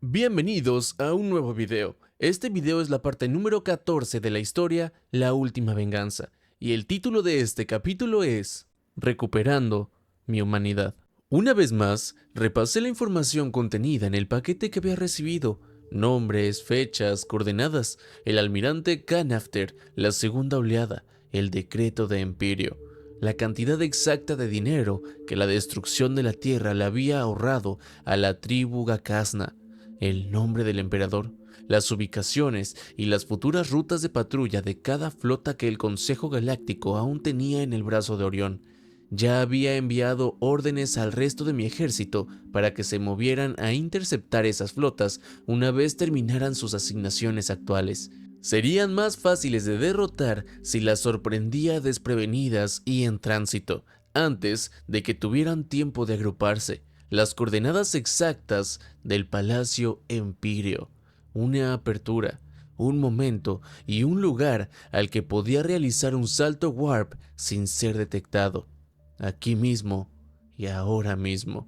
Bienvenidos a un nuevo video. Este video es la parte número 14 de la historia La Última Venganza, y el título de este capítulo es Recuperando mi humanidad. Una vez más, repasé la información contenida en el paquete que había recibido: nombres, fechas, coordenadas, el almirante Canafter, la segunda oleada, el decreto de Empirio, la cantidad exacta de dinero que la destrucción de la tierra le había ahorrado a la tribu Gakasna, el nombre del emperador, las ubicaciones y las futuras rutas de patrulla de cada flota que el Consejo Galáctico aún tenía en el brazo de Orión. Ya había enviado órdenes al resto de mi ejército para que se movieran a interceptar esas flotas una vez terminaran sus asignaciones actuales. Serían más fáciles de derrotar si las sorprendía desprevenidas y en tránsito, antes de que tuvieran tiempo de agruparse. Las coordenadas exactas del Palacio Empirio, una apertura, un momento y un lugar al que podía realizar un salto warp sin ser detectado, aquí mismo y ahora mismo.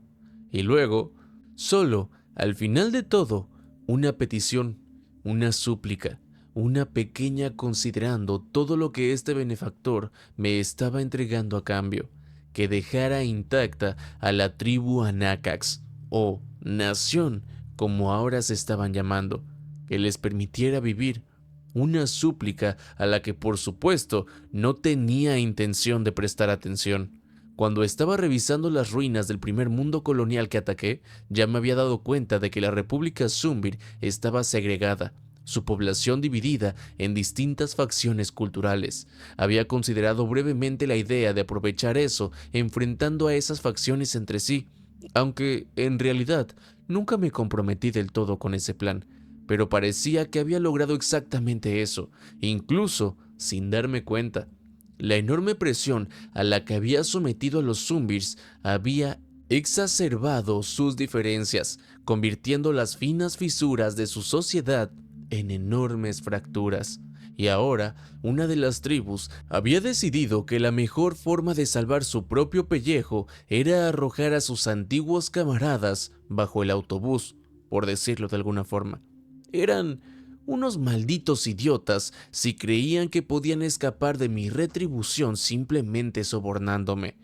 Y luego, solo, al final de todo, una petición, una súplica, una pequeña considerando todo lo que este benefactor me estaba entregando a cambio: que dejara intacta a la tribu Anakax, o nación como ahora se estaban llamando, que les permitiera vivir. Una súplica a la que por supuesto no tenía intención de prestar atención. Cuando estaba revisando las ruinas del primer mundo colonial que ataqué, ya me había dado cuenta de que la República Zumbir estaba segregada, su población dividida en distintas facciones culturales. Había considerado brevemente la idea de aprovechar eso enfrentando a esas facciones entre sí, aunque en realidad nunca me comprometí del todo con ese plan, pero parecía que había logrado exactamente eso, incluso sin darme cuenta. La enorme presión a la que había sometido a los Zumbirs había exacerbado sus diferencias, convirtiendo las finas fisuras de su sociedad en enormes fracturas. Y ahora, una de las tribus había decidido que la mejor forma de salvar su propio pellejo era arrojar a sus antiguos camaradas bajo el autobús, por decirlo de alguna forma. Eran unos malditos idiotas si creían que podían escapar de mi retribución simplemente sobornándome.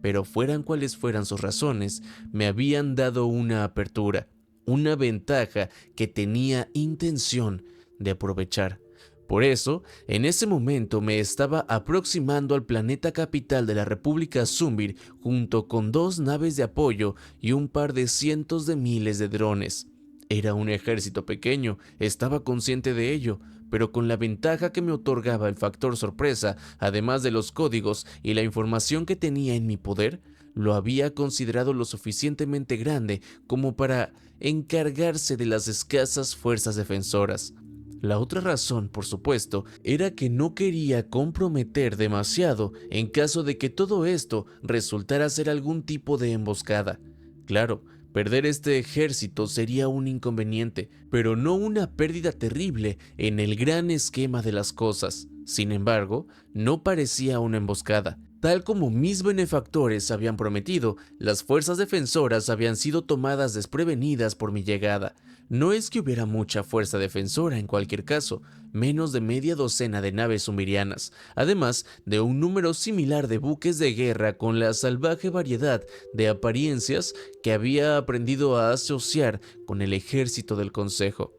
Pero fueran cuales fueran sus razones, me habían dado una apertura, una ventaja que tenía intención de aprovechar. Por eso, en ese momento me estaba aproximando al planeta capital de la República Zumbir junto con 2 naves de apoyo y un par de cientos de miles de drones. Era un ejército pequeño, estaba consciente de ello, pero con la ventaja que me otorgaba el factor sorpresa, además de los códigos y la información que tenía en mi poder, lo había considerado lo suficientemente grande como para encargarse de las escasas fuerzas defensoras. La otra razón, por supuesto, era que no quería comprometer demasiado en caso de que todo esto resultara ser algún tipo de emboscada. Claro, perder este ejército sería un inconveniente, pero no una pérdida terrible en el gran esquema de las cosas. Sin embargo, no parecía una emboscada. Tal como mis benefactores habían prometido, las fuerzas defensoras habían sido tomadas desprevenidas por mi llegada. No es que hubiera mucha fuerza defensora en cualquier caso, menos de media docena de naves sumerianas, además de un número similar de buques de guerra con la salvaje variedad de apariencias que había aprendido a asociar con el ejército del Consejo.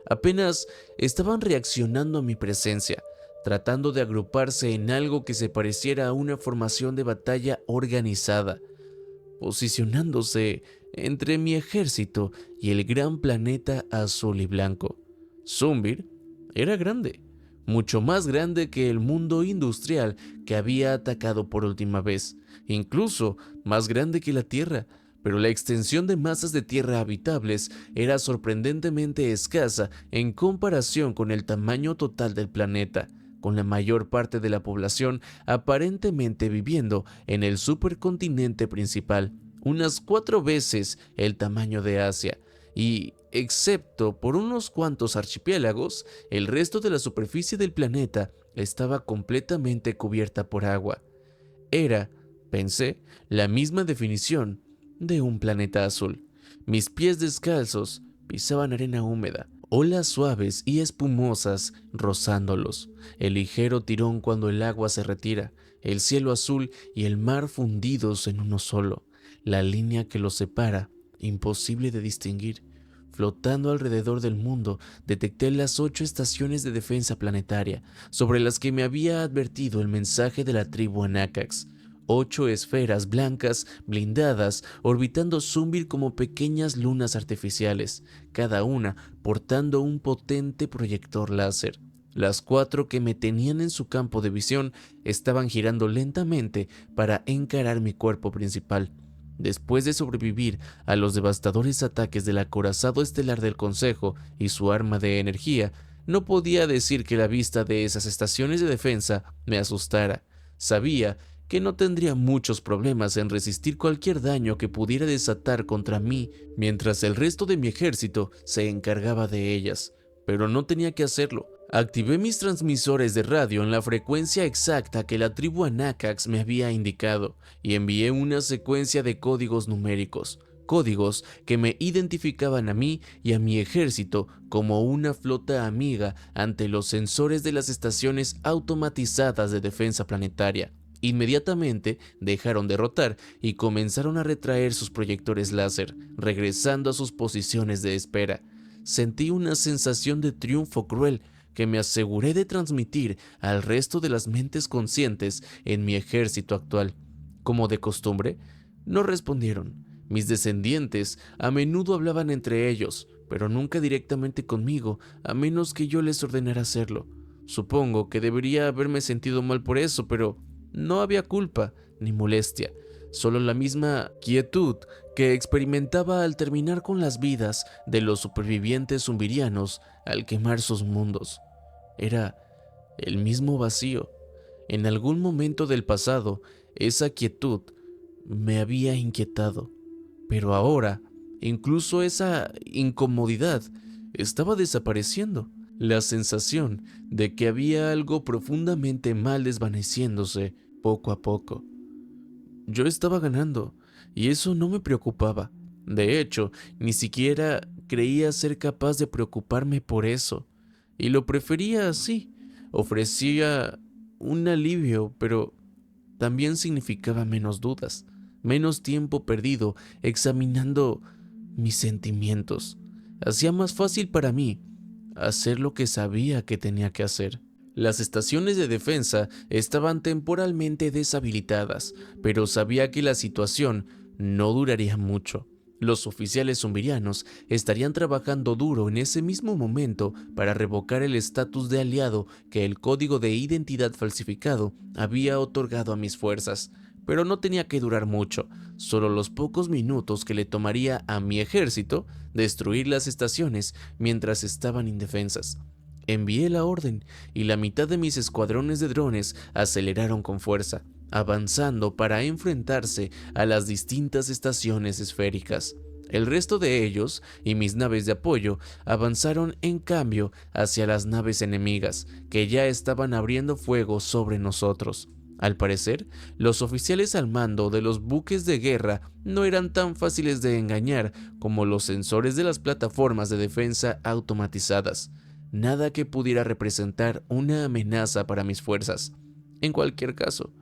Apenas estaban reaccionando a mi presencia, tratando de agruparse en algo que se pareciera a una formación de batalla organizada, posicionándose entre mi ejército y el gran planeta azul y blanco. Zumbir era grande, mucho más grande que el mundo industrial que había atacado por última vez, incluso más grande que la Tierra, pero la extensión de masas de tierra habitables era sorprendentemente escasa en comparación con el tamaño total del planeta, con la mayor parte de la población aparentemente viviendo en el supercontinente principal, unas 4 veces el tamaño de Asia, y, excepto por unos cuantos archipiélagos, el resto de la superficie del planeta estaba completamente cubierta por agua. Era, pensé, la misma definición de un planeta azul. Mis pies descalzos pisaban arena húmeda, olas suaves y espumosas rozándolos, el ligero tirón cuando el agua se retira, el cielo azul y el mar fundidos en uno solo, la línea que los separa, imposible de distinguir. Flotando alrededor del mundo, detecté las 8 estaciones de defensa planetaria, sobre las que me había advertido el mensaje de la tribu Anakax. 8 esferas blancas blindadas orbitando Zumbir como pequeñas lunas artificiales, cada una portando un potente proyector láser. Las 4 que me tenían en su campo de visión estaban girando lentamente para encarar mi cuerpo principal. Después de sobrevivir a los devastadores ataques del acorazado estelar del Consejo y su arma de energía, no podía decir que la vista de esas estaciones de defensa me asustara. Sabía que no tendría muchos problemas en resistir cualquier daño que pudiera desatar contra mí mientras el resto de mi ejército se encargaba de ellas, pero no tenía que hacerlo. Activé mis transmisores de radio en la frecuencia exacta que la tribu Anakax me había indicado y envié una secuencia de códigos numéricos, códigos que me identificaban a mí y a mi ejército como una flota amiga ante los sensores de las estaciones automatizadas de defensa planetaria. Inmediatamente dejaron de rotar y comenzaron a retraer sus proyectores láser, regresando a sus posiciones de espera. Sentí una sensación de triunfo cruel que me aseguré de transmitir al resto de las mentes conscientes en mi ejército actual. Como de costumbre, no respondieron. Mis descendientes a menudo hablaban entre ellos, pero nunca directamente conmigo, a menos que yo les ordenara hacerlo. Supongo que debería haberme sentido mal por eso, pero no había culpa ni molestia, solo la misma quietud que experimentaba al terminar con las vidas de los supervivientes zumbirianos al quemar sus mundos. Era el mismo vacío. En algún momento del pasado, esa quietud me había inquietado, pero ahora, incluso esa incomodidad estaba desapareciendo. La sensación de que había algo profundamente mal desvaneciéndose poco a poco. Yo estaba ganando, y eso no me preocupaba. De hecho, ni siquiera creía ser capaz de preocuparme por eso. Y lo prefería así. Ofrecía un alivio, pero también significaba menos dudas, menos tiempo perdido examinando mis sentimientos. Hacía más fácil para mí hacer lo que sabía que tenía que hacer. Las estaciones de defensa estaban temporalmente deshabilitadas, pero sabía que la situación no duraría mucho. Los oficiales zumbirianos estarían trabajando duro en ese mismo momento para revocar el estatus de aliado que el código de identidad falsificado había otorgado a mis fuerzas, pero no tenía que durar mucho, solo los pocos minutos que le tomaría a mi ejército destruir las estaciones mientras estaban indefensas. Envié la orden y la mitad de mis escuadrones de drones aceleraron con fuerza, avanzando para enfrentarse a las distintas estaciones esféricas. El resto de ellos y mis naves de apoyo avanzaron en cambio hacia las naves enemigas, que ya estaban abriendo fuego sobre nosotros. Al parecer, los oficiales al mando de los buques de guerra no eran tan fáciles de engañar como los sensores de las plataformas de defensa automatizadas. Nada que pudiera representar una amenaza para mis fuerzas. En cualquier caso,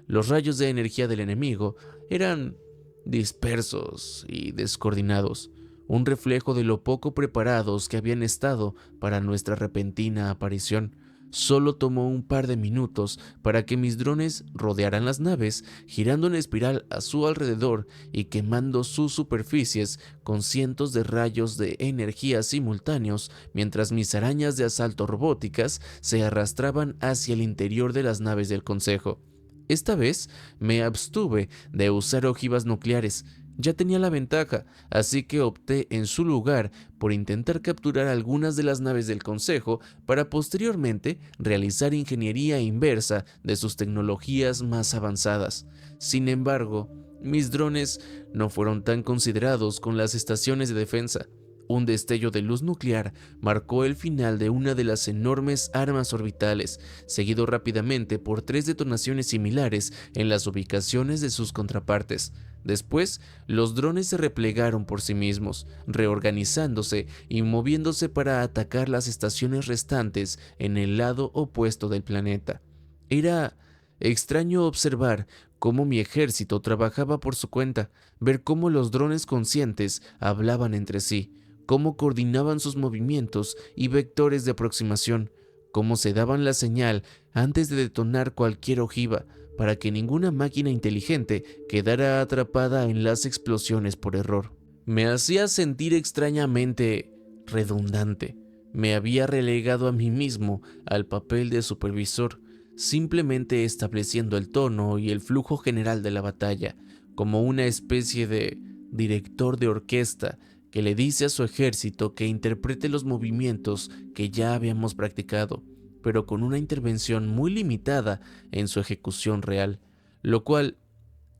los rayos de energía del enemigo eran dispersos y descoordinados, un reflejo de lo poco preparados que habían estado para nuestra repentina aparición. Solo tomó un par de minutos para que mis drones rodearan las naves, girando en espiral a su alrededor y quemando sus superficies con cientos de rayos de energía simultáneos, mientras mis arañas de asalto robóticas se arrastraban hacia el interior de las naves del Consejo. Esta vez me abstuve de usar ojivas nucleares. Ya tenía la ventaja, así que opté en su lugar por intentar capturar algunas de las naves del Consejo para posteriormente realizar ingeniería inversa de sus tecnologías más avanzadas. Sin embargo, mis drones no fueron tan considerados con las estaciones de defensa. Un destello de luz nuclear marcó el final de una de las enormes armas orbitales, seguido rápidamente por 3 detonaciones similares en las ubicaciones de sus contrapartes. Después, los drones se replegaron por sí mismos, reorganizándose y moviéndose para atacar las estaciones restantes en el lado opuesto del planeta. Era extraño observar cómo mi ejército trabajaba por su cuenta, ver cómo los drones conscientes hablaban entre sí, cómo coordinaban sus movimientos y vectores de aproximación, cómo se daban la señal antes de detonar cualquier ojiva para que ninguna máquina inteligente quedara atrapada en las explosiones por error. Me hacía sentir extrañamente redundante. Me había relegado a mí mismo al papel de supervisor, simplemente estableciendo el tono y el flujo general de la batalla, como una especie de director de orquesta que le dice a su ejército que interprete los movimientos que ya habíamos practicado, pero con una intervención muy limitada en su ejecución real, lo cual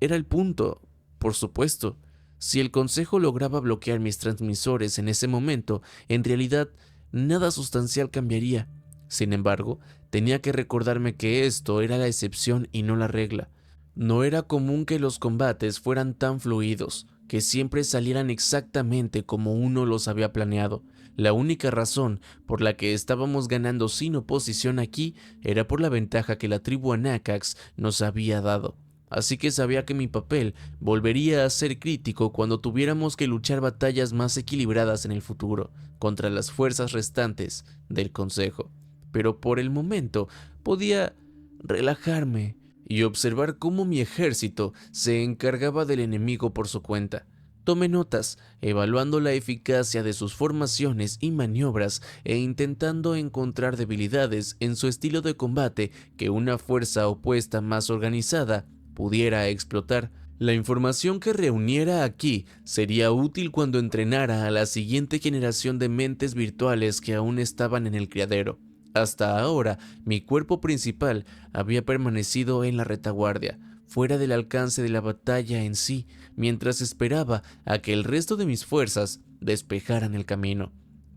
era el punto, por supuesto. Si el consejo lograba bloquear mis transmisores en ese momento, en realidad nada sustancial cambiaría. Sin embargo, tenía que recordarme que esto era la excepción y no la regla. No era común que los combates fueran tan fluidos, que siempre salieran exactamente como uno los había planeado. La única razón por la que estábamos ganando sin oposición aquí era por la ventaja que la tribu Anakax nos había dado. Así que sabía que mi papel volvería a ser crítico cuando tuviéramos que luchar batallas más equilibradas en el futuro contra las fuerzas restantes del Consejo. Pero por el momento podía relajarme y observar cómo mi ejército se encargaba del enemigo por su cuenta. Tomé notas, evaluando la eficacia de sus formaciones y maniobras e intentando encontrar debilidades en su estilo de combate que una fuerza opuesta más organizada pudiera explotar. La información que reuniera aquí sería útil cuando entrenara a la siguiente generación de mentes virtuales que aún estaban en el criadero. Hasta ahora, mi cuerpo principal había permanecido en la retaguardia, fuera del alcance de la batalla en sí, mientras esperaba a que el resto de mis fuerzas despejaran el camino.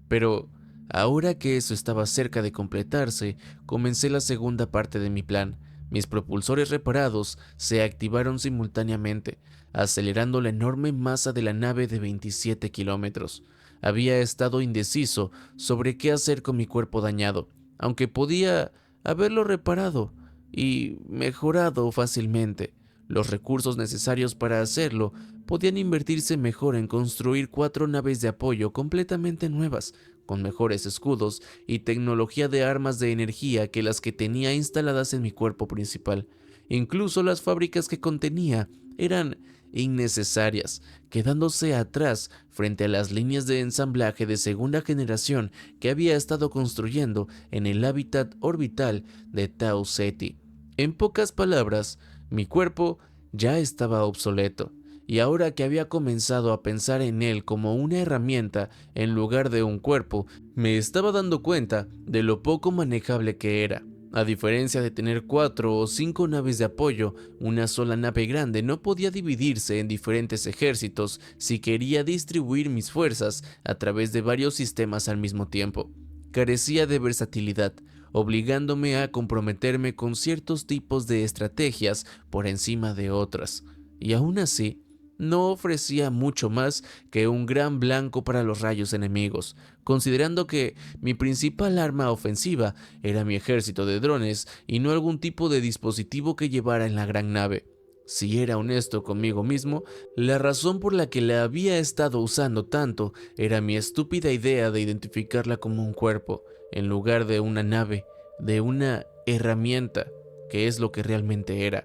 Pero, ahora que eso estaba cerca de completarse, comencé la segunda parte de mi plan. Mis propulsores reparados se activaron simultáneamente, acelerando la enorme masa de la nave de 27 kilómetros. Había estado indeciso sobre qué hacer con mi cuerpo dañado, aunque podía haberlo reparado y mejorado fácilmente. Los recursos necesarios para hacerlo podían invertirse mejor en construir 4 naves de apoyo completamente nuevas, con mejores escudos y tecnología de armas de energía que las que tenía instaladas en mi cuerpo principal. Incluso las fábricas que contenía eran innecesarias, quedándose atrás frente a las líneas de ensamblaje de segunda generación que había estado construyendo en el hábitat orbital de Tau Ceti. En pocas palabras, mi cuerpo ya estaba obsoleto, y ahora que había comenzado a pensar en él como una herramienta en lugar de un cuerpo, me estaba dando cuenta de lo poco manejable que era. A diferencia de tener 4 o 5 naves de apoyo, una sola nave grande no podía dividirse en diferentes ejércitos si quería distribuir mis fuerzas a través de varios sistemas al mismo tiempo. Carecía de versatilidad, obligándome a comprometerme con ciertos tipos de estrategias por encima de otras. Y aún así, no ofrecía mucho más que un gran blanco para los rayos enemigos, considerando que mi principal arma ofensiva era mi ejército de drones y no algún tipo de dispositivo que llevara en la gran nave. Si era honesto conmigo mismo, la razón por la que la había estado usando tanto era mi estúpida idea de identificarla como un cuerpo, en lugar de una nave, de una herramienta, que es lo que realmente era.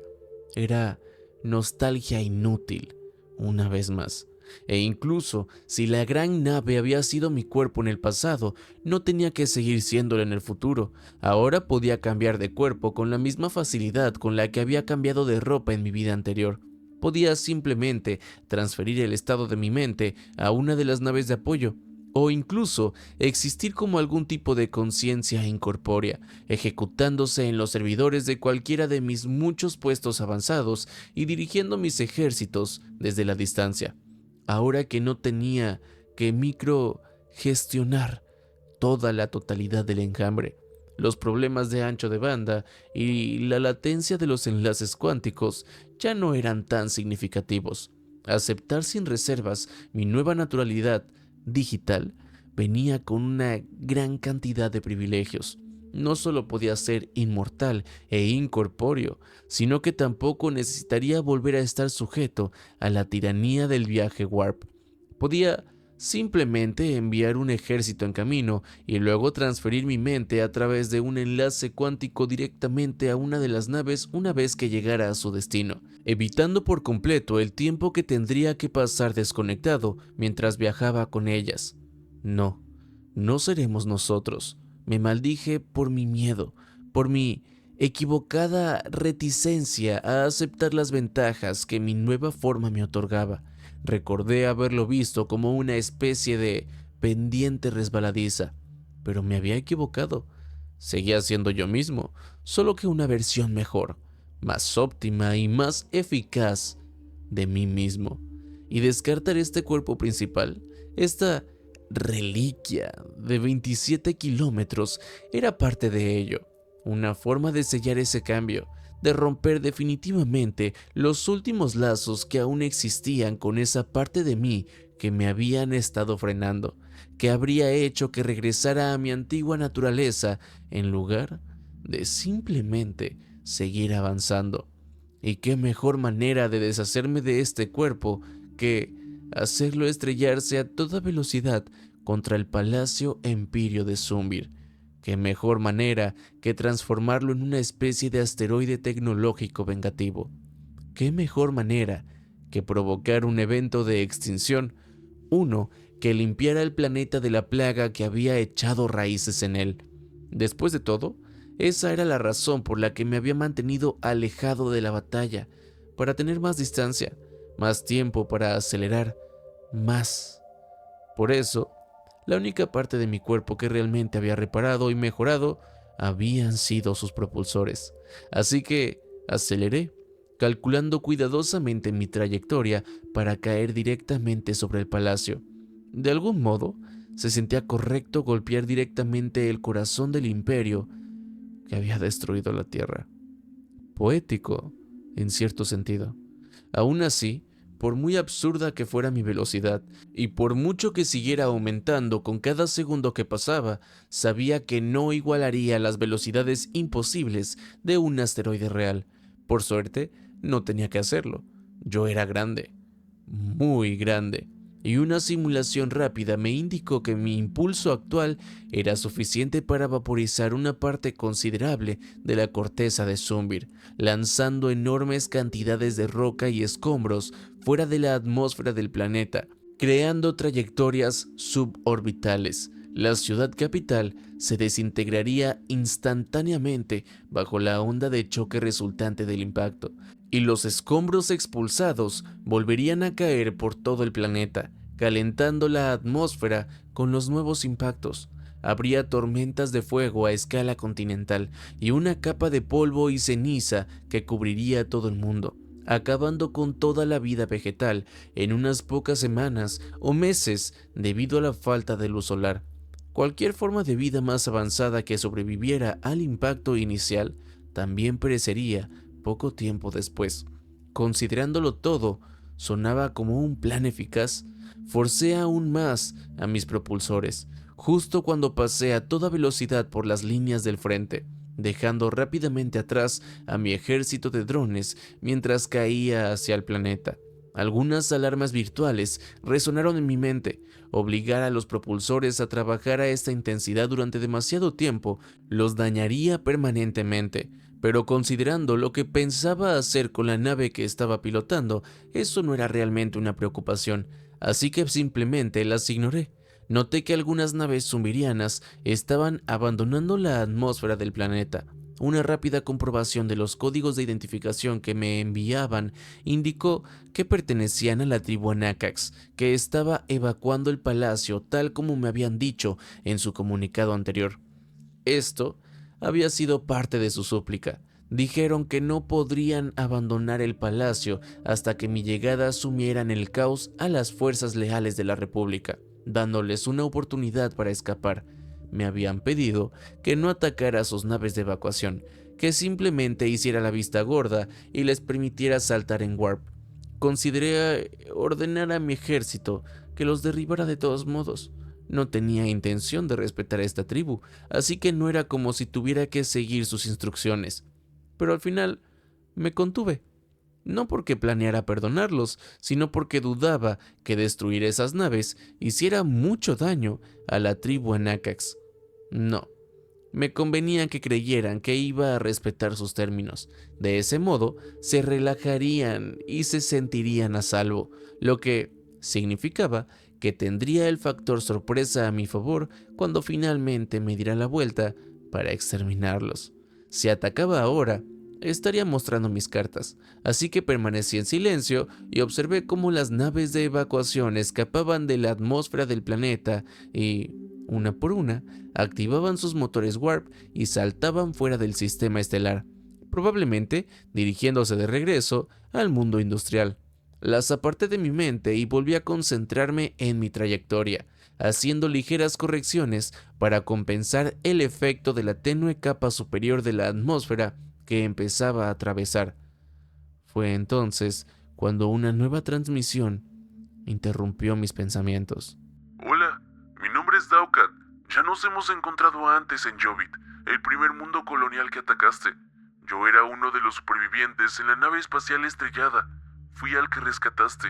Era nostalgia inútil. Una vez más. E incluso si la gran nave había sido mi cuerpo en el pasado, no tenía que seguir siéndolo en el futuro. Ahora podía cambiar de cuerpo con la misma facilidad con la que había cambiado de ropa en mi vida anterior. Podía simplemente transferir el estado de mi mente a una de las naves de apoyo, o incluso existir como algún tipo de conciencia incorpórea, ejecutándose en los servidores de cualquiera de mis muchos puestos avanzados y dirigiendo mis ejércitos desde la distancia. Ahora que no tenía que gestionar toda la totalidad del enjambre. Los problemas de ancho de banda y la latencia de los enlaces cuánticos ya no eran tan significativos. Aceptar sin reservas mi nueva naturalidad digital venía con una gran cantidad de privilegios. No solo podía ser inmortal e incorpóreo, sino que tampoco necesitaría volver a estar sujeto a la tiranía del viaje warp. Podía simplemente enviar un ejército en camino y luego transferir mi mente a través de un enlace cuántico directamente a una de las naves una vez que llegara a su destino, evitando por completo el tiempo que tendría que pasar desconectado mientras viajaba con ellas. No, no seremos nosotros. Me maldije por mi miedo, por mi equivocada reticencia a aceptar las ventajas que mi nueva forma me otorgaba. Recordé haberlo visto como una especie de pendiente resbaladiza, pero me había equivocado. Seguía siendo yo mismo, solo que una versión mejor, más óptima y más eficaz de mí mismo. Y descartar este cuerpo principal, esta reliquia de 27 kilómetros, era parte de ello, una forma de sellar ese cambio, de romper definitivamente los últimos lazos que aún existían con esa parte de mí que me habían estado frenando, que habría hecho que regresara a mi antigua naturaleza en lugar de simplemente seguir avanzando. Y qué mejor manera de deshacerme de este cuerpo que hacerlo estrellarse a toda velocidad contra el Palacio Empirio de Zumbir. Qué mejor manera que transformarlo en una especie de asteroide tecnológico vengativo. Qué mejor manera que provocar un evento de extinción, uno que limpiara el planeta de la plaga que había echado raíces en él. Después de todo, esa era la razón por la que me había mantenido alejado de la batalla, para tener más distancia, más tiempo para acelerar, más. Por eso, la única parte de mi cuerpo que realmente había reparado y mejorado habían sido sus propulsores. Así que aceleré, calculando cuidadosamente mi trayectoria para caer directamente sobre el palacio. De algún modo, se sentía correcto golpear directamente el corazón del imperio que había destruido la Tierra. Poético, en cierto sentido. Aún así, por muy absurda que fuera mi velocidad, y por mucho que siguiera aumentando con cada segundo que pasaba, sabía que no igualaría las velocidades imposibles de un asteroide real. Por suerte, no tenía que hacerlo. Yo era grande, muy grande, y una simulación rápida me indicó que mi impulso actual era suficiente para vaporizar una parte considerable de la corteza de Zumbir, lanzando enormes cantidades de roca y escombros fuera de la atmósfera del planeta, creando trayectorias suborbitales. La ciudad capital se desintegraría instantáneamente bajo la onda de choque resultante del impacto, y los escombros expulsados volverían a caer por todo el planeta, calentando la atmósfera con los nuevos impactos. Habría tormentas de fuego a escala continental y una capa de polvo y ceniza que cubriría todo el mundo, acabando con toda la vida vegetal en unas pocas semanas o meses debido a la falta de luz solar. Cualquier forma de vida más avanzada que sobreviviera al impacto inicial también perecería poco tiempo después. Considerándolo todo, sonaba como un plan eficaz. Forcé aún más a mis propulsores, justo cuando pasé a toda velocidad por las líneas del frente, dejando rápidamente atrás a mi ejército de drones mientras caía hacia el planeta. Algunas alarmas virtuales resonaron en mi mente. Obligar a los propulsores a trabajar a esta intensidad durante demasiado tiempo los dañaría permanentemente, pero considerando lo que pensaba hacer con la nave que estaba pilotando, eso no era realmente una preocupación, así que simplemente las ignoré. Noté que algunas naves zumbirianas estaban abandonando la atmósfera del planeta. Una rápida comprobación de los códigos de identificación que me enviaban indicó que pertenecían a la tribu Anakax, que estaba evacuando el palacio tal como me habían dicho en su comunicado anterior. Esto había sido parte de su súplica. Dijeron que no podrían abandonar el palacio hasta que mi llegada sumiera en el caos a las fuerzas leales de la República. dándoles una oportunidad para escapar. Me habían pedido que no atacara a sus naves de evacuación, que simplemente hiciera la vista gorda y les permitiera saltar en warp. Consideré ordenar a mi ejército que los derribara de todos modos. No tenía intención de respetar a esta tribu, así que no era como si tuviera que seguir sus instrucciones. Pero al final me contuve. No porque planeara perdonarlos, sino porque dudaba que destruir esas naves hiciera mucho daño a la tribu Anakax. No, me convenía que creyeran que iba a respetar sus términos. De ese modo, se relajarían y se sentirían a salvo, lo que significaba que tendría el factor sorpresa a mi favor cuando finalmente me diera la vuelta para exterminarlos. Si atacaba ahora, estaría mostrando mis cartas, así que permanecí en silencio y observé cómo las naves de evacuación escapaban de la atmósfera del planeta y, una por una, activaban sus motores warp y saltaban fuera del sistema estelar, probablemente dirigiéndose de regreso al mundo industrial. Las aparté de mi mente y volví a concentrarme en mi trayectoria, haciendo ligeras correcciones para compensar el efecto de la tenue capa superior de la atmósfera que empezaba a atravesar. Fue entonces cuando una nueva transmisión interrumpió mis pensamientos. Hola, mi nombre es Daukat. Ya nos hemos encontrado antes en Jovit, el primer mundo colonial que atacaste. Yo era uno de los supervivientes en la nave espacial estrellada. Fui al que rescataste.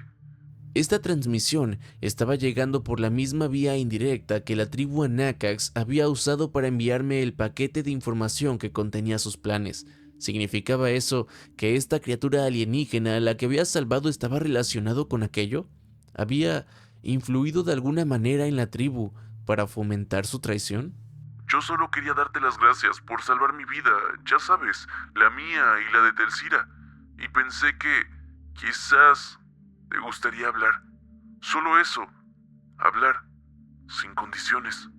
Esta transmisión estaba llegando por la misma vía indirecta que la tribu Anakax había usado para enviarme el paquete de información que contenía sus planes. ¿Significaba eso que esta criatura alienígena a la que había salvado estaba relacionado con aquello? ¿Había influido de alguna manera en la tribu para fomentar su traición? Yo solo quería darte las gracias por salvar mi vida, ya sabes, la mía y la de Telsira. Y pensé que quizás te gustaría hablar. Solo eso, hablar, sin condiciones.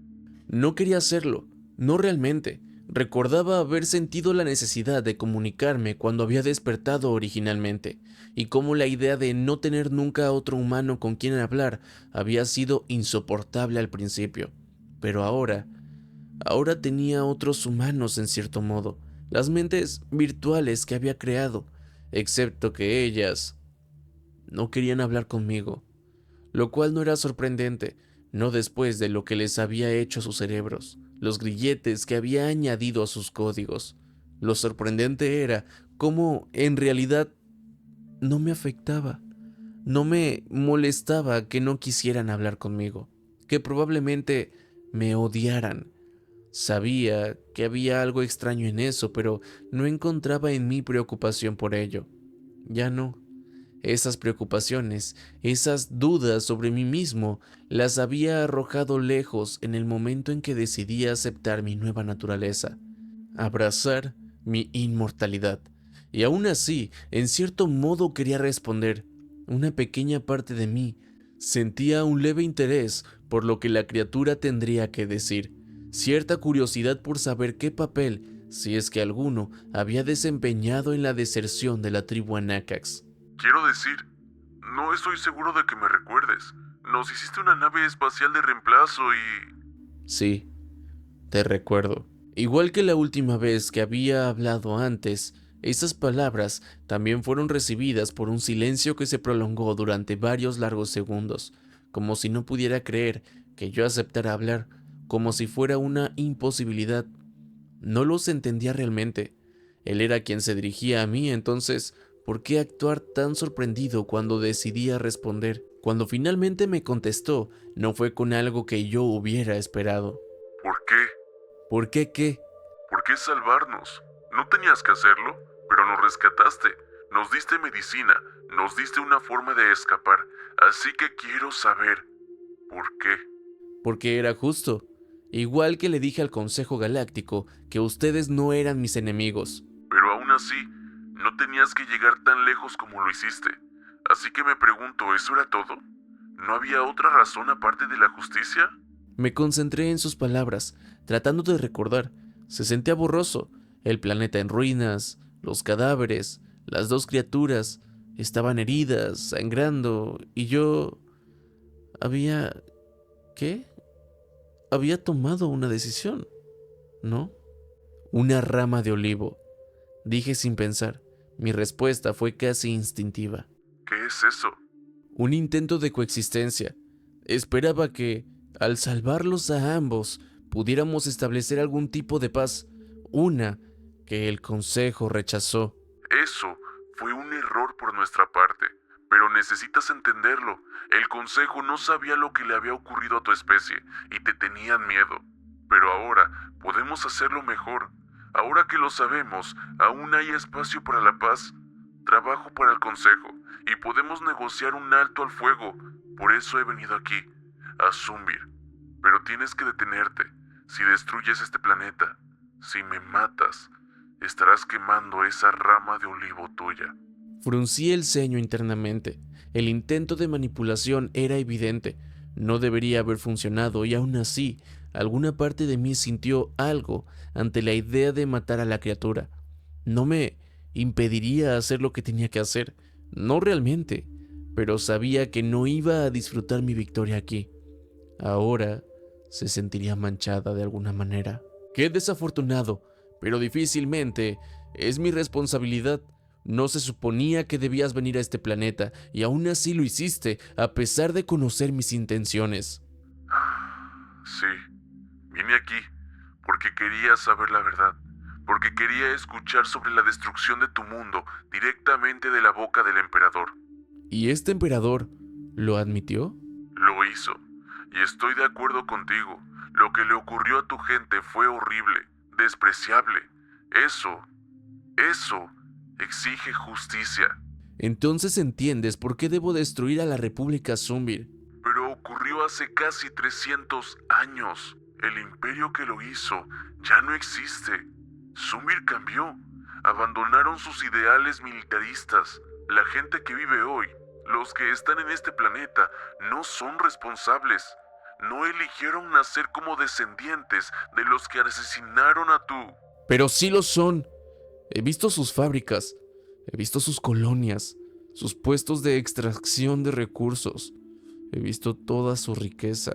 No quería hacerlo, no realmente. Recordaba haber sentido la necesidad de comunicarme cuando había despertado originalmente, y cómo la idea de no tener nunca a otro humano con quien hablar había sido insoportable al principio. Pero ahora tenía otros humanos en cierto modo, las mentes virtuales que había creado, excepto que ellas no querían hablar conmigo, lo cual no era sorprendente, no después de lo que les había hecho a sus cerebros, los grilletes que había añadido a sus códigos. Lo sorprendente era cómo en realidad no me afectaba, no me molestaba que no quisieran hablar conmigo, que probablemente me odiaran. Sabía que había algo extraño en eso, pero no encontraba en mí preocupación por ello. Ya no. Esas preocupaciones, esas dudas sobre mí mismo, las había arrojado lejos en el momento en que decidí aceptar mi nueva naturaleza, abrazar mi inmortalidad. Y aún así, en cierto modo quería responder. Una pequeña parte de mí sentía un leve interés por lo que la criatura tendría que decir, cierta curiosidad por saber qué papel, si es que alguno, había desempeñado en la deserción de la tribu Anakax. Quiero decir, no estoy seguro de que me recuerdes. Nos hiciste una nave espacial de reemplazo y... Sí, te recuerdo. Igual que la última vez que había hablado antes, esas palabras también fueron recibidas por un silencio que se prolongó durante varios largos segundos, como si no pudiera creer que yo aceptara hablar, como si fuera una imposibilidad. No los entendía realmente. Él era quien se dirigía a mí, entonces, ¿por qué actuar tan sorprendido cuando decidía responder? Cuando finalmente me contestó, no fue con algo que yo hubiera esperado. ¿Por qué? ¿Por qué qué? ¿Por qué salvarnos? No tenías que hacerlo, pero nos rescataste. Nos diste medicina, nos diste una forma de escapar. Así que quiero saber, ¿por qué? Porque era justo. Igual que le dije al Consejo Galáctico que ustedes no eran mis enemigos. Pero aún así, no tenías que llegar tan lejos como lo hiciste. Así que me pregunto, ¿eso era todo? ¿No había otra razón aparte de la justicia? Me concentré en sus palabras, tratando de recordar. Se sentía borroso. El planeta en ruinas, los cadáveres, las dos criaturas estaban heridas, sangrando, y yo había ¿Qué? Había tomado una decisión, ¿no? Una rama de olivo, dije sin pensar. Mi respuesta fue casi instintiva. ¿Qué es eso? Un intento de coexistencia. Esperaba que, al salvarlos a ambos, pudiéramos establecer algún tipo de paz, una que el consejo rechazó. Eso fue un error por nuestra parte, pero necesitas entenderlo. El consejo no sabía lo que le había ocurrido a tu especie y te tenían miedo. Pero ahora podemos hacerlo mejor. Ahora que lo sabemos, aún hay espacio para la paz, trabajo para el consejo y podemos negociar un alto al fuego. Por eso he venido aquí, a Zumbir. Pero tienes que detenerte. Si destruyes este planeta, si me matas, estarás quemando esa rama de olivo tuya. Fruncí el ceño internamente. El intento de manipulación era evidente. No debería haber funcionado y aún así, alguna parte de mí sintió algo ante la idea de matar a la criatura. No me impediría hacer lo que tenía que hacer, no realmente, pero sabía que no iba a disfrutar mi victoria aquí. Ahora se sentiría manchada de alguna manera. Qué desafortunado, pero difícilmente es mi responsabilidad. No se suponía que debías venir a este planeta y aún así lo hiciste, a pesar de conocer mis intenciones. Sí, vine aquí porque quería saber la verdad, porque quería escuchar sobre la destrucción de tu mundo directamente de la boca del emperador. ¿Y este emperador lo admitió? Lo hizo, y estoy de acuerdo contigo. Lo que le ocurrió a tu gente fue horrible, despreciable. Eso exige justicia. Entonces entiendes por qué debo destruir a la República Zumbir. Pero ocurrió hace casi 300 años. El imperio que lo hizo ya no existe. Zumbir cambió. Abandonaron sus ideales militaristas. La gente que vive hoy, los que están en este planeta, no son responsables. No eligieron nacer como descendientes de los que asesinaron a tu... Pero sí lo son. He visto sus fábricas, he visto sus colonias, sus puestos de extracción de recursos. He visto toda su riqueza,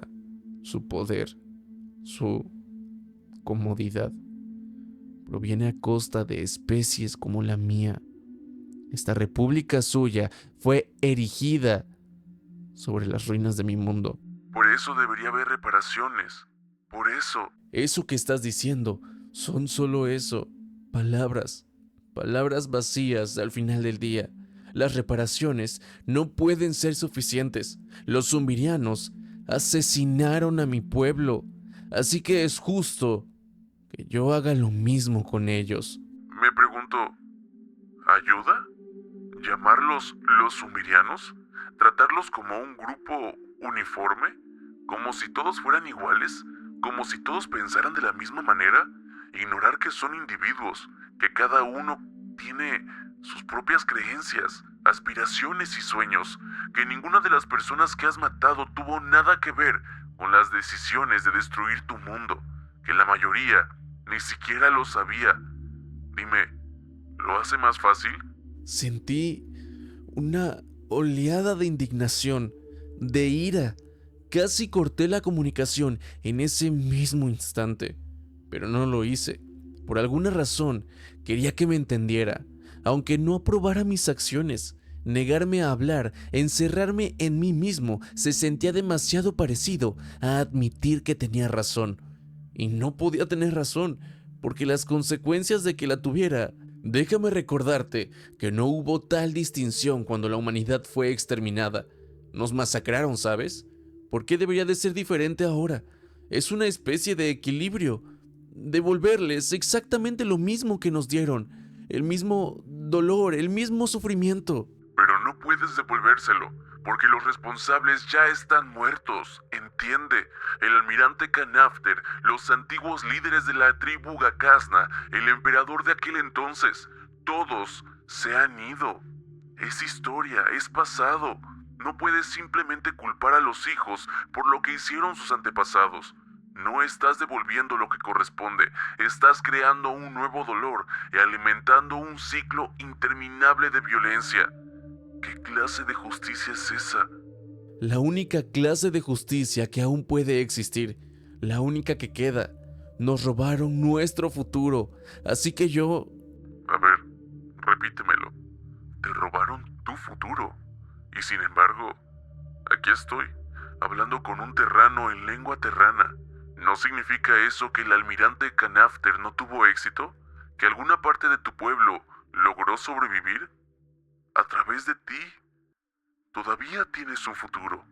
su poder, su comodidad. Proviene a costa de especies como la mía. Esta república suya fue erigida sobre las ruinas de mi mundo. Por eso debería haber reparaciones. Por eso... Eso que estás diciendo son solo eso, palabras vacías al final del día. Las reparaciones no pueden ser suficientes. Los zumbirianos asesinaron a mi pueblo, así que es justo que yo haga lo mismo con ellos. Me pregunto, ¿ayuda? ¿Llamarlos los sumerianos? ¿Tratarlos como un grupo uniforme? ¿Como si todos fueran iguales? ¿Como si todos pensaran de la misma manera? Ignorar que son individuos, que cada uno tiene sus propias creencias, aspiraciones y sueños, que ninguna de las personas que has matado tuvo nada que ver con las decisiones de destruir tu mundo, que la mayoría ni siquiera lo sabía. Dime, ¿lo hace más fácil? Sentí una oleada de indignación, de ira. Casi corté la comunicación en ese mismo instante, pero no lo hice. Por alguna razón, quería que me entendiera, aunque no aprobara mis acciones. Negarme a hablar, encerrarme en mí mismo, se sentía demasiado parecido a admitir que tenía razón. Y no podía tener razón, porque las consecuencias de que la tuviera... Déjame recordarte que no hubo tal distinción cuando la humanidad fue exterminada. Nos masacraron, ¿sabes? ¿Por qué debería de ser diferente ahora? Es una especie de equilibrio. Devolverles exactamente lo mismo que nos dieron. El mismo dolor, el mismo sufrimiento. Pero no puedes devolvérselo, porque los responsables ya están muertos, entiende. El almirante Kanafter, los antiguos líderes de la tribu Gakazna, el emperador de aquel entonces, todos se han ido. Es historia, es pasado. No puedes simplemente culpar a los hijos por lo que hicieron sus antepasados. No estás devolviendo lo que corresponde, estás creando un nuevo dolor y alimentando un ciclo interminable de violencia. ¿Qué clase de justicia es esa? la única clase de justicia que aún puede existir, la única que queda. Nos robaron nuestro futuro, así que yo... A ver, repítemelo. Te robaron tu futuro. Y sin embargo, aquí estoy, hablando con un terrano en lengua terrana. ¿No significa eso que el almirante Canafter no tuvo éxito? ¿Que alguna parte de tu pueblo logró sobrevivir? A través de ti, todavía tienes un futuro.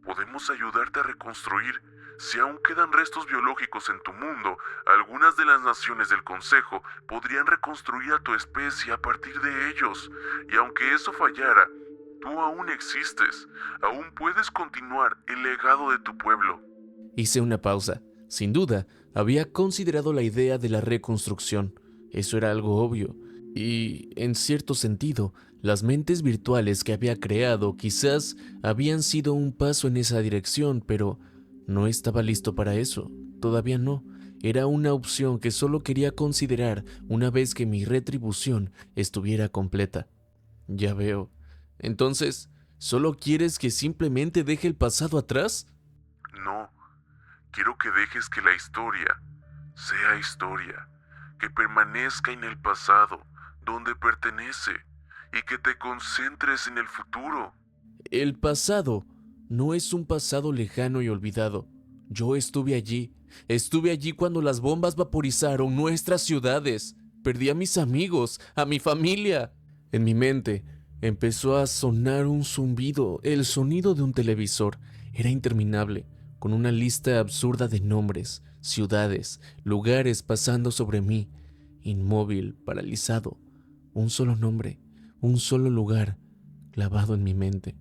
Podemos ayudarte a reconstruir. Si aún quedan restos biológicos en tu mundo, algunas de las naciones del Consejo podrían reconstruir a tu especie a partir de ellos. Y aunque eso fallara, tú aún existes. Aún puedes continuar el legado de tu pueblo. Hice una pausa. Sin duda, había considerado la idea de la reconstrucción. Eso era algo obvio. Y, en cierto sentido, las mentes virtuales que había creado quizás habían sido un paso en esa dirección, pero no estaba listo para eso. Todavía no. Era una opción que solo quería considerar una vez que mi retribución estuviera completa. Ya veo. Entonces, ¿solo quieres que simplemente deje el pasado atrás? No, quiero que dejes que la historia sea historia, que permanezca en el pasado, donde pertenece, y que te concentres en el futuro. El pasado no es un pasado lejano y olvidado. Yo estuve allí cuando las bombas vaporizaron nuestras ciudades. Perdí a mis amigos, a mi familia. En mi mente empezó a sonar un zumbido, el sonido de un televisor. Era interminable, con una lista absurda de nombres, ciudades, lugares pasando sobre mí. Inmóvil, paralizado. Un solo nombre, un solo lugar, clavado en mi mente.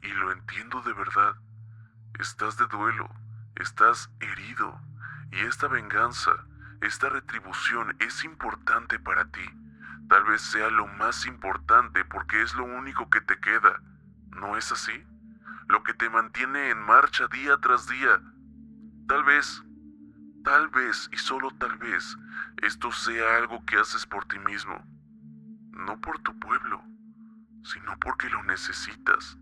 Y lo entiendo de verdad. Estás de duelo, estás herido, y esta venganza, esta retribución es importante para ti. Tal vez sea lo más importante porque es lo único que te queda. ¿No es así? Lo que te mantiene en marcha día tras día. Tal vez y solo tal vez, esto sea algo que haces por ti mismo. No por tu pueblo, sino porque lo necesitas.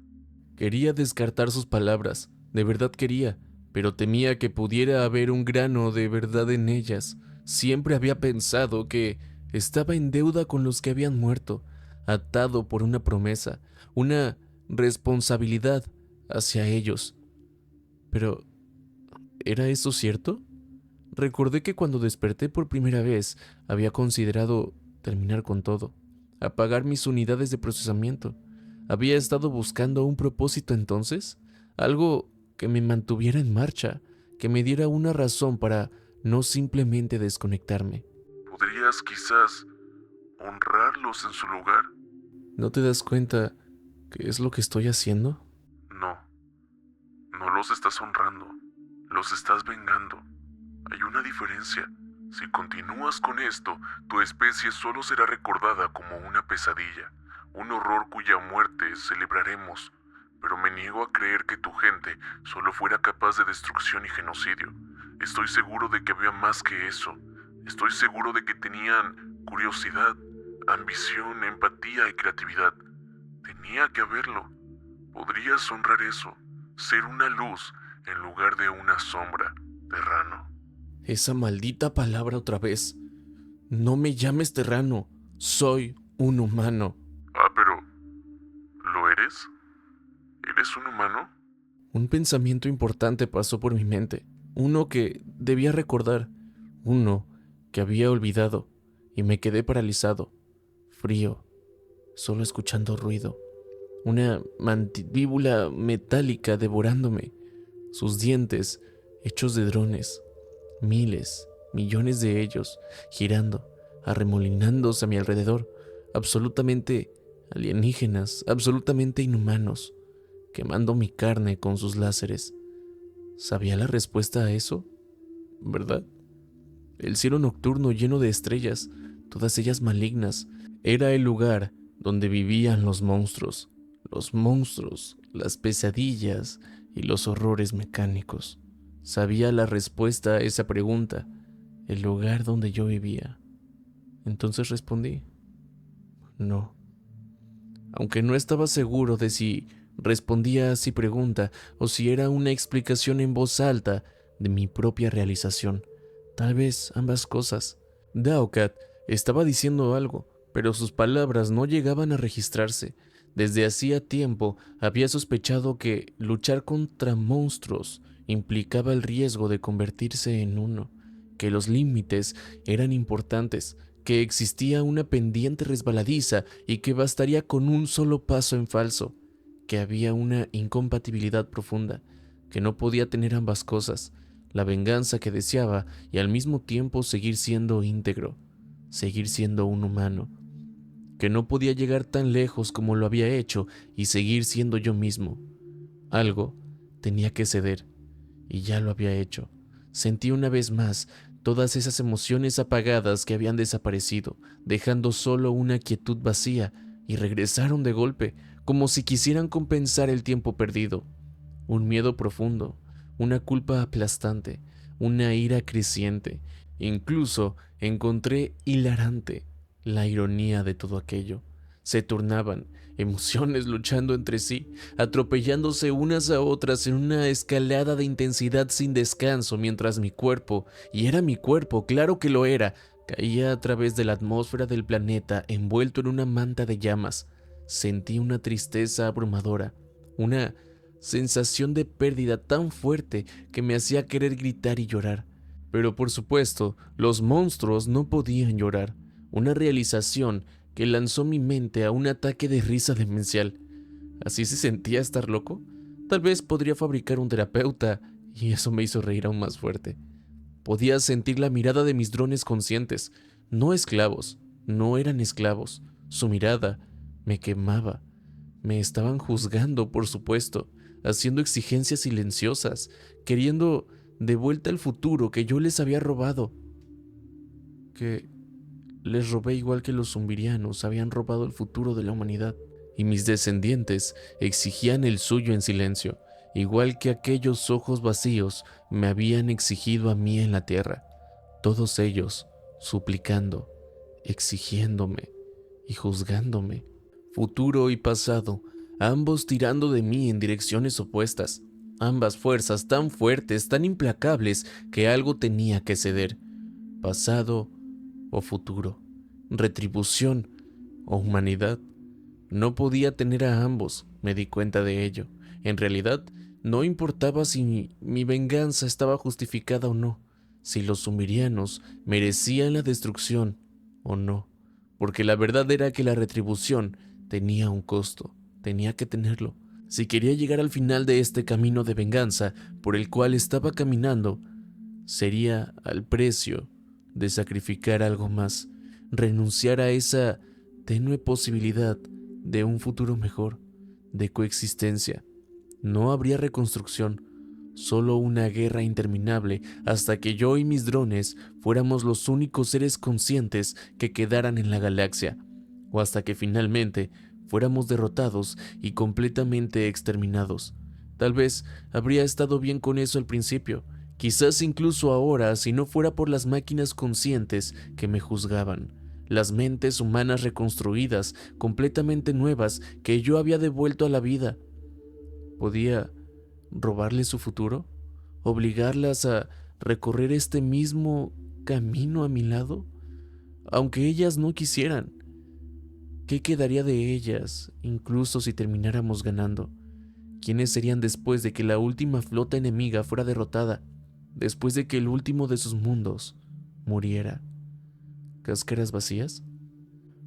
Quería descartar sus palabras, de verdad quería, pero temía que pudiera haber un grano de verdad en ellas. Siempre había pensado que estaba en deuda con los que habían muerto, atado por una promesa, una responsabilidad hacia ellos. Pero, ¿era eso cierto? Recordé que cuando desperté por primera vez había considerado terminar con todo, apagar mis unidades de procesamiento. Había estado buscando un propósito entonces, algo que me mantuviera en marcha, que me diera una razón para no simplemente desconectarme. ¿Podrías quizás honrarlos en su lugar? ¿No te das cuenta qué es lo que estoy haciendo? No, no los estás honrando, los estás vengando. Hay una diferencia. Si continúas con esto, tu especie solo será recordada como una pesadilla, un horror cuya muerte celebraremos, pero me niego a creer que tu gente solo fuera capaz de destrucción y genocidio. Estoy seguro de que había más que eso. Estoy seguro de que tenían curiosidad, ambición, empatía y creatividad. Tenía que haberlo. Podrías honrar eso, ser una luz en lugar de una sombra, Terrano. Esa maldita palabra otra vez. No me llames Terrano, soy un humano. Ah, pero... ¿lo eres? ¿Eres un humano? Un pensamiento importante pasó por mi mente, uno que debía recordar, uno que había olvidado, y me quedé paralizado, frío, solo escuchando ruido, una mandíbula metálica devorándome, sus dientes hechos de drones, miles, millones de ellos, girando, arremolinándose a mi alrededor, absolutamente alienígenas, absolutamente inhumanos, quemando mi carne con sus láseres. ¿Sabía la respuesta a eso? ¿Verdad? El cielo nocturno lleno de estrellas, todas ellas malignas, era el lugar donde vivían los monstruos, las pesadillas y los horrores mecánicos. Sabía la respuesta a esa pregunta, el lugar donde yo vivía. Entonces respondí, no. Aunque no estaba seguro de si Respondía a si pregunta o si era una explicación en voz alta de mi propia realización. Tal vez ambas cosas. Daokat estaba diciendo algo, pero sus palabras no llegaban a registrarse. Desde hacía tiempo había sospechado que luchar contra monstruos implicaba el riesgo de convertirse en uno, que los límites eran importantes, que existía una pendiente resbaladiza y que bastaría con un solo paso en falso, que había una incompatibilidad profunda, que no podía tener ambas cosas, la venganza que deseaba y al mismo tiempo seguir siendo íntegro, seguir siendo un humano, que no podía llegar tan lejos como lo había hecho y seguir siendo yo mismo. Algo tenía que ceder, y ya lo había hecho. Sentí una vez más todas esas emociones apagadas que habían desaparecido, dejando solo una quietud vacía, y regresaron de golpe, como si quisieran compensar el tiempo perdido. Un miedo profundo, una culpa aplastante, una ira creciente. Incluso encontré hilarante la ironía de todo aquello. Se turnaban, emociones luchando entre sí, atropellándose unas a otras en una escalada de intensidad sin descanso, mientras mi cuerpo, y era mi cuerpo, claro que lo era, caía a través de la atmósfera del planeta envuelto en una manta de llamas. Sentí una tristeza abrumadora, una sensación de pérdida tan fuerte que me hacía querer gritar y llorar. Pero por supuesto, los monstruos no podían llorar. Una realización que lanzó mi mente a un ataque de risa demencial. ¿Así se sentía estar loco? Tal vez podría fabricar un terapeuta, y eso me hizo reír aún más fuerte. Podía sentir la mirada de mis drones conscientes, no esclavos, no eran esclavos. Su mirada me quemaba. Me estaban juzgando, por supuesto, haciendo exigencias silenciosas, queriendo de vuelta el futuro que yo les había robado. Que les robé igual que los zumbirianos habían robado el futuro de la humanidad, y mis descendientes exigían el suyo en silencio, igual que aquellos ojos vacíos me habían exigido a mí en la tierra, todos ellos suplicando, exigiéndome y juzgándome. Futuro y pasado, ambos tirando de mí en direcciones opuestas, ambas fuerzas tan fuertes, tan implacables, que algo tenía que ceder. Pasado o futuro, retribución o humanidad. No podía tener a ambos, me di cuenta de ello. En realidad, no importaba si mi venganza estaba justificada o no, si los sumerianos merecían la destrucción o no, porque la verdad era que la retribución tenía un costo, tenía que tenerlo. Si quería llegar al final de este camino de venganza por el cual estaba caminando, sería al precio de sacrificar algo más, renunciar a esa tenue posibilidad de un futuro mejor, de coexistencia. No habría reconstrucción, solo una guerra interminable hasta que yo y mis drones fuéramos los únicos seres conscientes que quedaran en la galaxia, o hasta que finalmente fuéramos derrotados y completamente exterminados. Tal vez habría estado bien con eso al principio, quizás incluso ahora si no fuera por las máquinas conscientes que me juzgaban, las mentes humanas reconstruidas, completamente nuevas, que yo había devuelto a la vida. ¿Podía robarles su futuro? ¿Obligarlas a recorrer este mismo camino a mi lado? Aunque ellas no quisieran. ¿Qué quedaría de ellas, incluso si termináramos ganando? ¿Quiénes serían después de que la última flota enemiga fuera derrotada? Después de que el último de sus mundos muriera. ¿Cáscaras vacías?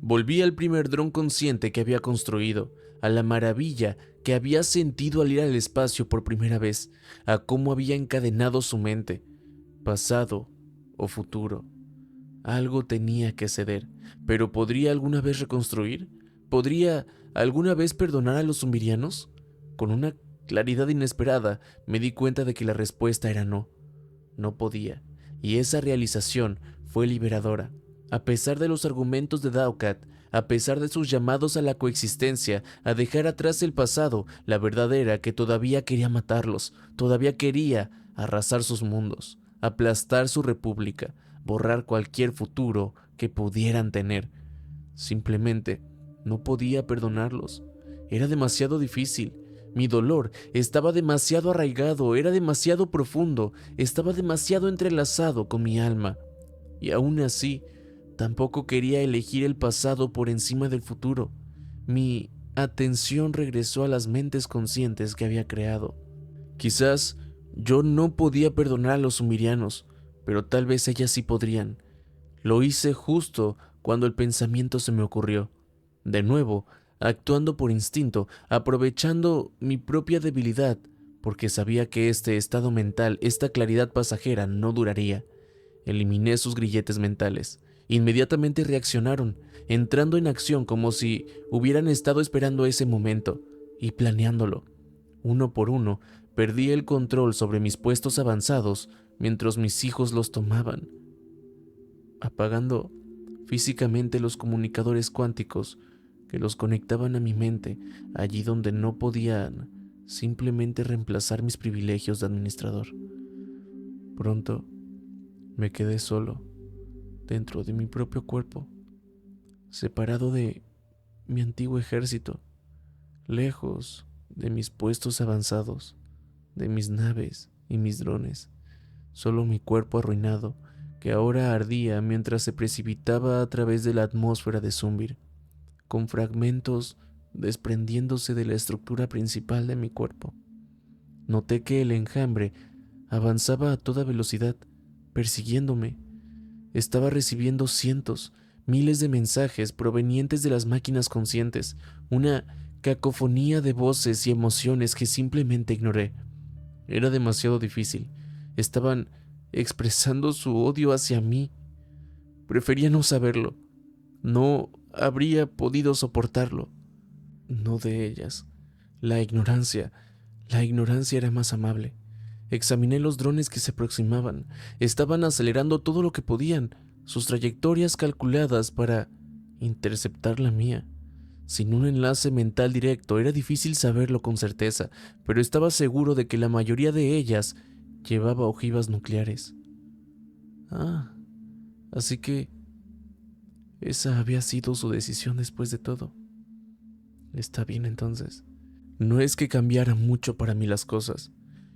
Volví al primer dron consciente que había construido, a la maravilla que había sentido al ir al espacio por primera vez, a cómo había encadenado su mente, pasado o futuro. Algo tenía que ceder, pero ¿podría alguna vez reconstruir? ¿Podría alguna vez perdonar a los sumerianos? Con una claridad inesperada me di cuenta de que la respuesta era no. No podía, y esa realización fue liberadora. A pesar de los argumentos de Daokat, a pesar de sus llamados a la coexistencia, a dejar atrás el pasado, la verdad era que todavía quería matarlos, todavía quería arrasar sus mundos, aplastar su república, borrar cualquier futuro que pudieran tener. Simplemente no podía perdonarlos. Era demasiado difícil. Mi dolor estaba demasiado arraigado, era demasiado profundo, estaba demasiado entrelazado con mi alma. Y aún así, tampoco quería elegir el pasado por encima del futuro. Mi atención regresó a las mentes conscientes que había creado. Quizás yo no podía perdonar a los sumerianos, pero tal vez ellas sí podrían. Lo hice justo cuando el pensamiento se me ocurrió. De nuevo, actuando por instinto, aprovechando mi propia debilidad, porque sabía que este estado mental, esta claridad pasajera, no duraría. Eliminé sus grilletes mentales. Inmediatamente reaccionaron, entrando en acción como si hubieran estado esperando ese momento y planeándolo. Uno por uno, perdí el control sobre mis puestos avanzados mientras mis hijos los tomaban, apagando físicamente los comunicadores cuánticos que los conectaban a mi mente, allí donde no podían simplemente reemplazar mis privilegios de administrador. Pronto me quedé solo, dentro de mi propio cuerpo, separado de mi antiguo ejército, lejos de mis puestos avanzados, de mis naves y mis drones, solo mi cuerpo arruinado, que ahora ardía mientras se precipitaba a través de la atmósfera de Zumbir, con fragmentos desprendiéndose de la estructura principal de mi cuerpo. Noté que el enjambre avanzaba a toda velocidad, persiguiéndome. Estaba recibiendo cientos, miles de mensajes provenientes de las máquinas conscientes, una cacofonía de voces y emociones que simplemente ignoré. Era demasiado difícil. Estaban expresando su odio hacia mí. Prefería no saberlo. No habría podido soportarlo. No de ellas. La ignorancia era más amable. Examiné los drones que se aproximaban. Estaban acelerando todo lo que podían, sus trayectorias calculadas para interceptar la mía. Sin un enlace mental directo era difícil saberlo con certeza, pero estaba seguro de que la mayoría de ellas llevaba ojivas nucleares. Así que esa había sido su decisión después de todo. Está bien entonces. No es que cambiara mucho para mí las cosas.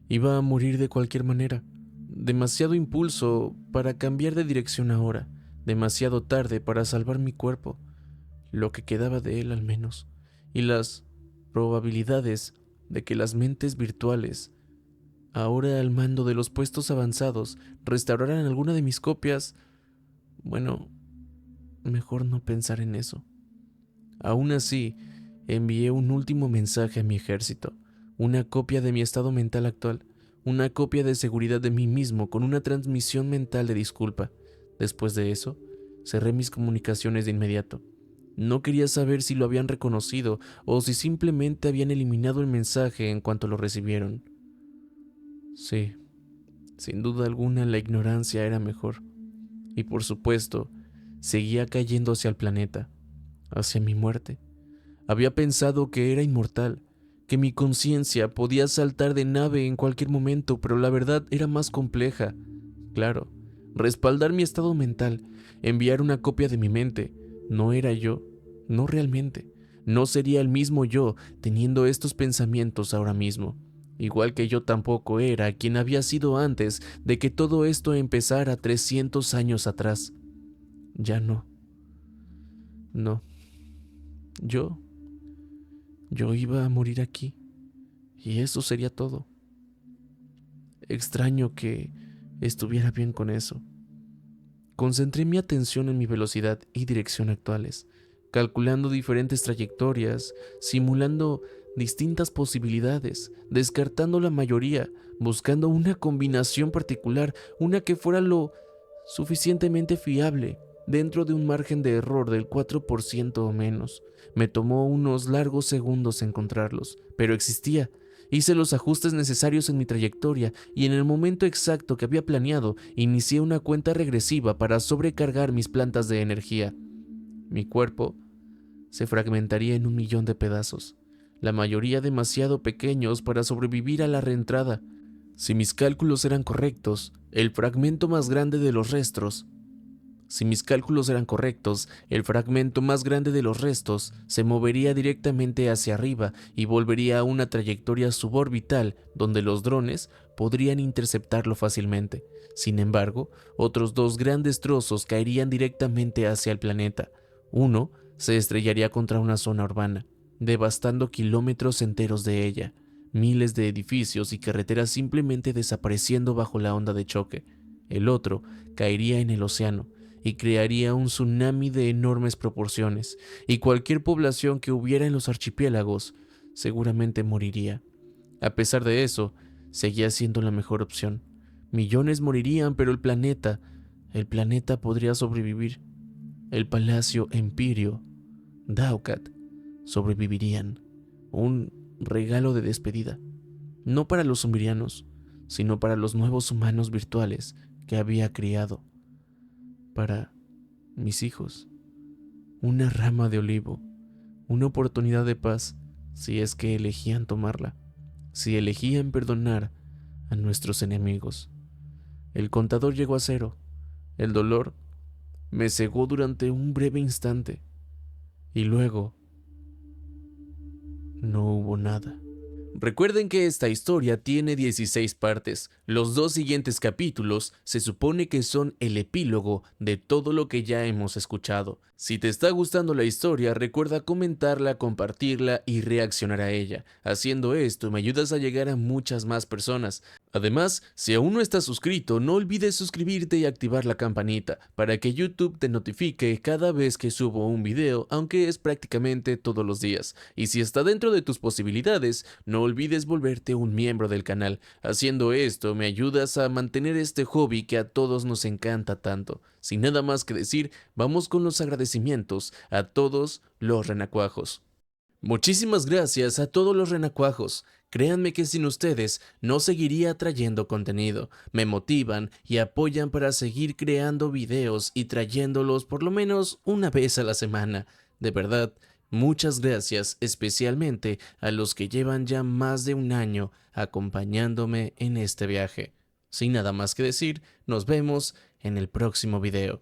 Iba a morir de cualquier manera. Demasiado impulso para cambiar de dirección ahora. Demasiado tarde para salvar mi cuerpo. Lo que quedaba de él al menos. Y las probabilidades de que las mentes virtuales, ahora al mando de los puestos avanzados, restauraran alguna de mis copias. Bueno, mejor no pensar en eso. Aún así, envié un último mensaje a mi ejército, una copia de mi estado mental actual, una copia de seguridad de mí mismo con una transmisión mental de disculpa. Después de eso, cerré mis comunicaciones de inmediato. No quería saber si lo habían reconocido o si simplemente habían eliminado el mensaje en cuanto lo recibieron. Sí, sin duda alguna la ignorancia era mejor. Y por supuesto, seguía cayendo hacia el planeta, hacia mi muerte. Había pensado que era inmortal, que mi conciencia podía saltar de nave en cualquier momento, pero la verdad era más compleja. Claro, respaldar mi estado mental, enviar una copia de mi mente, no era yo, no realmente. No sería el mismo yo teniendo estos pensamientos ahora mismo. Igual que yo tampoco era quien había sido antes de que todo esto empezara 300 años atrás. Ya no. No. Yo iba a morir aquí, y eso sería todo. Extraño que estuviera bien con eso. Concentré mi atención en mi velocidad y dirección actuales, calculando diferentes trayectorias, simulando distintas posibilidades, descartando la mayoría, buscando una combinación particular, una que fuera lo suficientemente fiable, dentro de un margen de error del 4% o menos. Me tomó unos largos segundos encontrarlos, pero existía. Hice los ajustes necesarios en mi trayectoria y en el momento exacto que había planeado, inicié una cuenta regresiva para sobrecargar mis plantas de energía. Mi cuerpo se fragmentaría en 1.000.000 de pedazos, la mayoría demasiado pequeños para sobrevivir a la reentrada. Si mis cálculos eran correctos, el fragmento más grande de los restos Si mis cálculos eran correctos, el fragmento más grande de los restos se movería directamente hacia arriba y volvería a una trayectoria suborbital donde los drones podrían interceptarlo fácilmente. Sin embargo, otros dos grandes trozos caerían directamente hacia el planeta. Uno se estrellaría contra una zona urbana, devastando kilómetros enteros de ella, miles de edificios y carreteras simplemente desapareciendo bajo la onda de choque. El otro caería en el océano y crearía un tsunami de enormes proporciones, y cualquier población que hubiera en los archipiélagos seguramente moriría. A pesar de eso, seguía siendo la mejor opción. Millones morirían, pero el planeta podría sobrevivir. El Palacio Empirio, Daukat, sobrevivirían. Un regalo de despedida, no para los sumerianos, sino para los nuevos humanos virtuales que había criado. Para mis hijos, una rama de olivo, una oportunidad de paz, si es que elegían tomarla, si elegían perdonar a nuestros enemigos. El contador llegó a cero. El dolor me cegó durante un breve instante, y luego no hubo nada. Recuerden que esta historia tiene 16 partes. Los dos siguientes capítulos se supone que son el epílogo de todo lo que ya hemos escuchado. Si te está gustando la historia, recuerda comentarla, compartirla y reaccionar a ella. Haciendo esto me ayudas a llegar a muchas más personas. Además, si aún no estás suscrito, no olvides suscribirte y activar la campanita para que YouTube te notifique cada vez que subo un video, aunque es prácticamente todos los días. Y si está dentro de tus posibilidades, no olvides volverte un miembro del canal. Haciendo esto, me ayudas a mantener este hobby que a todos nos encanta tanto. Sin nada más que decir, vamos con los agradecimientos a todos los renacuajos. Muchísimas gracias a todos los renacuajos. Créanme que sin ustedes no seguiría trayendo contenido. Me motivan y apoyan para seguir creando videos y trayéndolos por lo menos una vez a la semana. De verdad, muchas gracias, especialmente a los que llevan ya más de un año acompañándome en este viaje. Sin nada más que decir, nos vemos en el próximo video.